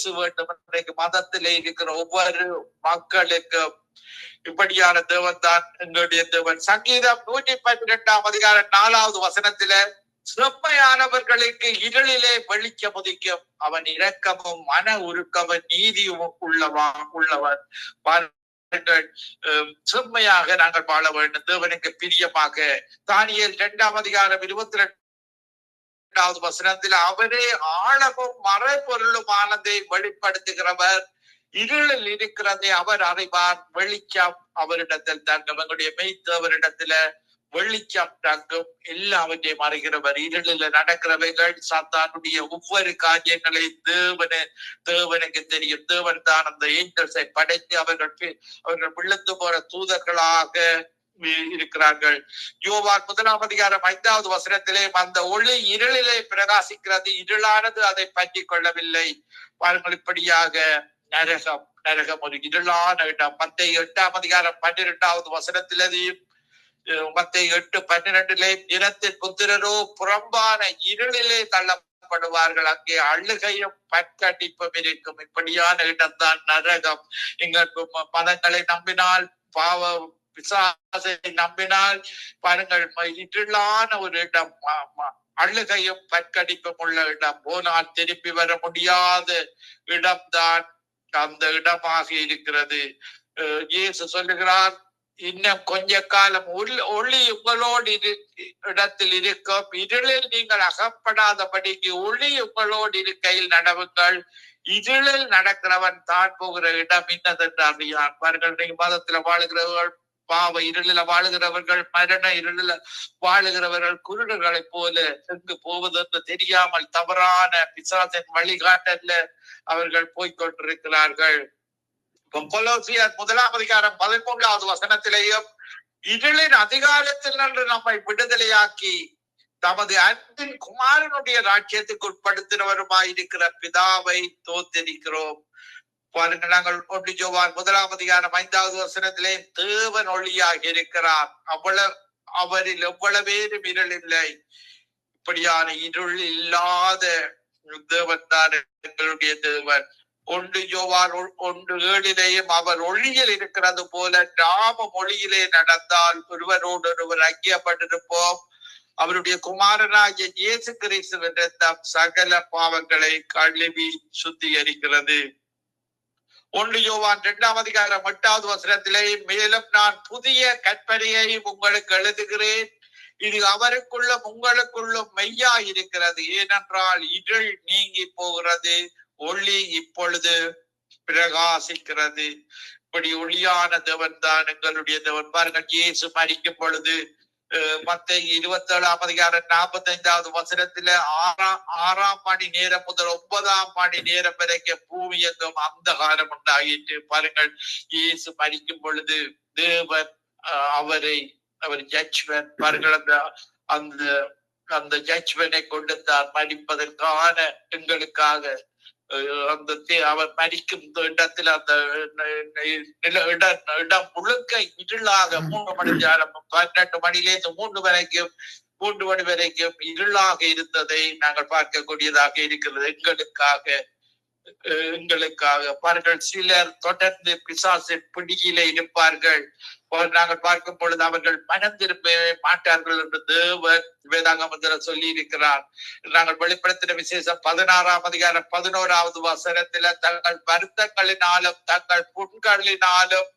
வேண்டும். இன்றைக்கு மதத்திலே இருக்கிற ஒவ்வொரு மக்களுக்கும் இப்படியான தேவன் தான் எங்களுடைய தேவன். சங்கீதம் 112:4 செம்மையானவர்களுக்கு இருளிலே வெளிச்சம் உதிக்கும், அவன் இரக்கமும் மன உருக்கமும் நீதியும் உள்ளவன். செம்மையாக நாங்கள் வாழ வேண்டும், தேவனுக்கு பிரியமாக. தானியேல் 2:22 அவரே ஆழமும் மறைபொருளுமானதை வெளிப்படுத்துகிறவர், இருளில் இருக்கிறதை அவர் அறிவார், வெளிச்சம் அவரிடத்தில் தங்கும். எங்களுடைய மெய்த்தவரிடத்துல வெளிச்சம் தங்கும், எல்லாவற்றையும் அறிகிறவர். இருளில் நடக்கிறவைகள் சாத்தானுடைய ஒவ்வொரு காரியங்களை தேவனுக்கு தெரியும். தேவன் தான் அந்த ஏஞ்சல்ஸை படைத்து அவர்கள் விழுந்து போற தூதர்களாக இருக்கிறார்கள். யோவான் 1:5 அந்த ஒளி இருளிலே பிரகாசிக்கிறது, இருளானது அதை பற்றி கொள்ளவில்லை. பாருங்கள், இப்படியாக நரகம் ஒரு இருளான இடம். மத்தேயு 8:12 மத்தேயு 8:12 இனத்தின் புத்திரரோ புறம்பான இருளிலே தள்ளப்படுவார்கள், அங்கே அழுகையும் பற்கடிப்பும் இருக்கும். இப்படியான இடம்தான் நரகம். எங்கள் மதங்களை நம்பினால், பாவ பிசாசை நம்பினால், பாருங்கள், இருளான ஒரு இடம், அழுகையும் பற்கடிப்பும் உள்ள இடம், போனால் திருப்பி வர முடியாத இடம்தான் அந்த இடமாக இருக்கிறது. இயேசு சொல்லுகிறார், இன்னும் கொஞ்ச காலம் ஒளி உங்களோடு இடத்தில் இருக்கும், இருளில் நீங்கள் அகப்படாதபடிக்கு ஒளி உங்களோடு இருக்கையில் நடவுங்கள். இருளில் நடக்கிறவன் தான் போகிற இடம் இன்னதென்று அறியான். பாருங்கள், மதத்துல வாழுகிறவர்கள், பாவ இருளில வாழுகிறவர்கள், மரண இருளில வாழுகிறவர்கள் குருடர்களை போல எங்கு போவதென்று தெரியாமல் தவறான பிசாசின் வழிகாட்டல்ல அவர்கள் போய்கொண்டிருக்கிறார்கள். கொலோசியர் 1:13 வசனத்திலேயும் இருளின் அதிகாரத்தில் நின்று நம்மை விடுதலையாக்கி தமது அன்பின் குமாரனுடைய ராஜ்யத்துக்கு உட்படுத்தினவருமாயிருக்கிற பிதாவை தோத்தரிக்கிறோம். பாருங்கள், நாங்கள் 1 யோவான் 1:5 வசனத்திலே தேவன் ஒளியாக இருக்கிறார், அவரில் எவ்வளவேறும் இருள் இல்லை. இப்படியான இருள் இல்லாத தேவன் தான் எங்களுடைய தேவன். 1 யோவான் 1:7 அவர் ஒளியில் இருக்கிறது போல நாமும் ஒளியிலே நடந்தால் ஒருவரோடு ஒருவர் ஐக்கியப்பட்டிருப்போம். அவருடைய குமாரனாகிய இயேசு கிறிஸ்துவின் இரத்தம் சகல பாவங்களை கழுவி சுத்திகரிக்கிறது. 1 யோவான் 2:8 வசனத்திலே, மேலும் நான் புதிய கற்பனையை உங்களுக்கு எழுதுகிறேன், இது அவருக்குள்ளும் உங்களுக்குள்ளும் மெய்யா இருக்கிறது. ஏனென்றால் இருள் நீங்கி போகிறது, ஒளி இப்பொழுது பிரகாசிக்கிறது. இப்படி ஒளியான தேவன் தான் எங்களுடைய தேவன். பாருங்கள், இயேசு மரிக்கும் பொழுது மத்தேயு 27:45 வசனத்துல 6 மணி நேரம் முதல் 9 மணி நேரம் வரைக்கும் பூமி எங்கும் அந்தகாரம் உண்டாயிற்று. பாருங்கள், இயேசு மரிக்கும் பொழுது தேவன் அவர் ஜட்ஜ்மென்ட், பாருங்கள், அந்த ஜட்ஜ்மென்டை கொடுத்தார் மரிப்பதற்கான எங்களுக்காக. அவர் மரிக்கும் இடத்துல அந்த இடம் முழுக்க இருளாக 3 மணி நேரம் 12 மணியிலிருந்து 3 மணி வரைக்கும் இருளாக இருந்ததை நாங்கள் பார்க்கக்கூடியதாக இருக்கிறது. எங்களுக்காக பாருங்கள், சிலர் தொடர்ந்து பிசாசின் பிடியிலே இருப்பார்கள். நாங்கள் பார்க்கும் பொழுது அவர்கள் மனம் திரும்பவே மாட்டார்கள் என்று தேவன் வேதாகமத்தில் சொல்லி இருக்கிறார். நாங்கள் வெளிப்படுத்தின விசேஷம் 16:11 வசனத்தில தங்கள் வருத்தங்களினாலும் தங்கள் புண்களினாலும்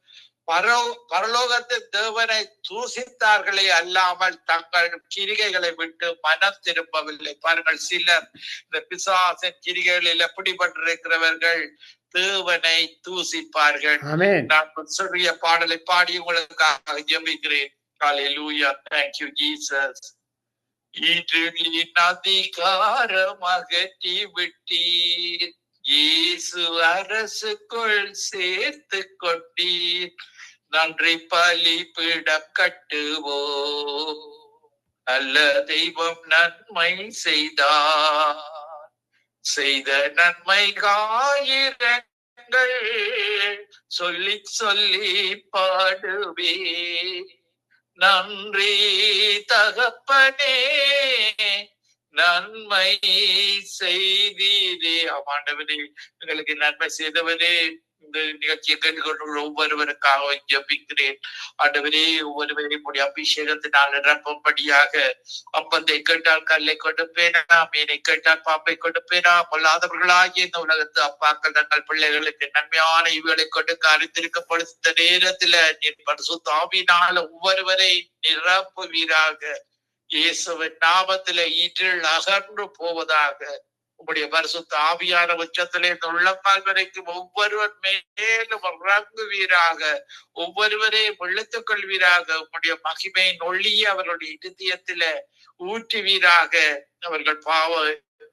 பரலோகத்தின் தேவனை தூசித்தார்களே அல்லாமல் தங்கள் கிரிகைகளை விட்டு மனம் திரும்பவில்லை. பாருங்கள், சிலர் இந்த பிசாசின் கிரிகைகளில் எப்படிப்பட்டிருக்கிறவர்கள் தேவனை தூசிப்பார்கள். நான் சிறிய பாடலை பாடி உங்களுக்காக ஜெபிக்கிறேன். ஹல்லேலூயா, தேங்க் யூ ஜீசஸ். இருளின் அதிகாரம் அகற்றி விட்டீர், இயேசு அரசுக்குள் சேர்த்து கொண்டீர், நன்றி பலிபீடம் கட்டுவோம், நல்ல தெய்வம் நன்மை செய்தார், செய்த நன்மை ஆயிரங்கள் சொல்லி சொல்லி பாடுவே, நன்றி தகப்பனே நன்மை செய்தீரே. ஆமாண்டவரே, எங்களுக்கு நன்மை செய்தவரே, இந்த நிகழ்ச்சியை கேட்டுக்கொண்டு ஒவ்வொருவருக்காக ஜெபிக்கிறேன். ஆண்டவரே, ஒவ்வொருவரையும் உடைய அபிஷேகத்தினால் நிரப்பும்படியாக, அப்பத்தை கேட்டால் கல்லை கொடுப்பேனா, மீனை கேட்டால் பாம்பை கொடுப்பேனா, கொள்ளாதவர்களாகிய இந்த உலகத்து அப்பாக்கள் தங்கள் பிள்ளைகளுக்கு நன்மையான இவைகளை கொடுக்க அறிந்திருக்கும் பொழுது இந்த நேரத்துல நீர் பரிசுத்த ஆவியினால ஒவ்வொருவரை நிரப்புவீராக. இயேசுவின் நாமத்தில இருள் அகன்று போவதாக. உங்களுடைய பரிசுத்த ஆவியான உச்சத்திலே உள்ளங்கால் வரைக்கும் ஒவ்வொருவர் மேலும் இறங்குவீராக, ஒவ்வொருவரை வெளுத்துக் கொள்வீராக. உங்களுடைய மகிமையின் ஒளியை அவர்களுடைய இருதயத்தில ஊற்றுவீராக. அவர்கள்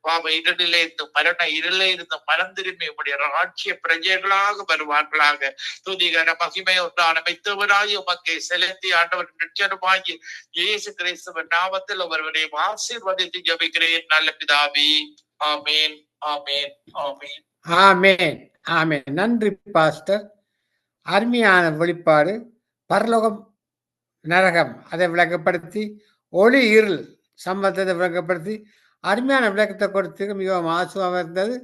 பாவ இருளிலே இருந்து மரண இருளே இருந்து மனம் திரும்பி உங்களுடைய ராட்சிய பிரஜைகளாக வருவார்களாக. துதிகர மகிமை ஒன்றான மெத்தவராய் உமக்கை செலுத்தி ஆண்டவர் நிச்சயமாகி இயேசு கிறிஸ்துவின் நாமத்தில் ஒருவரையும் ஆசீர்வதித்து ஜெபிக்கிறேன் நல்ல பிதாவே. ஆமேன், ஆமேன், ஆமேன், ஆமேன், ஆமேன். நன்றி பாஸ்டர். அருமையான வெளிப்பாடு. பரலோகம் நரகம் அதை விளக்கப்படுத்தி, ஒளி இருள் சம்பந்தத்தை விளக்கப்படுத்தி அருமையான விளக்கத்தை கொடுத்து மிகவும் ஆசுவாக இருந்தது.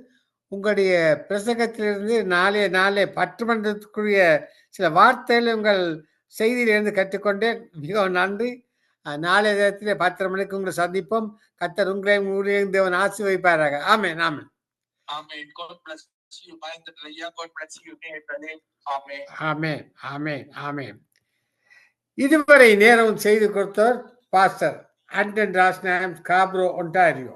உங்களுடைய பிரசங்கத்திலிருந்து நாளே பற்றுமன்றத்துக்குரிய சில வார்த்தைகள் உங்கள் செய்தியிலிருந்து கற்றுக்கொண்டேன். மிகவும் நன்றி. நாளைய தினத்திலே 10:30 மணிக்கு உங்களை சந்திப்போம். கர்த்தர் உங்களையும் உங்களையும் தேவன் ஆசீர்வதிப்பாராக. ஆமென், ஆமென். Amen. God bless you, Mahendra. God bless you, Nathan. Amen. ஆமென், ஆமென், ஆமென். இதுவரை நேரம் செய்து கொடுத்தவர் பாஸ்டர் ஆண்டன் ராஸ்நாயம், ஸ்காப்ரோ, ஒன்டாரியோ.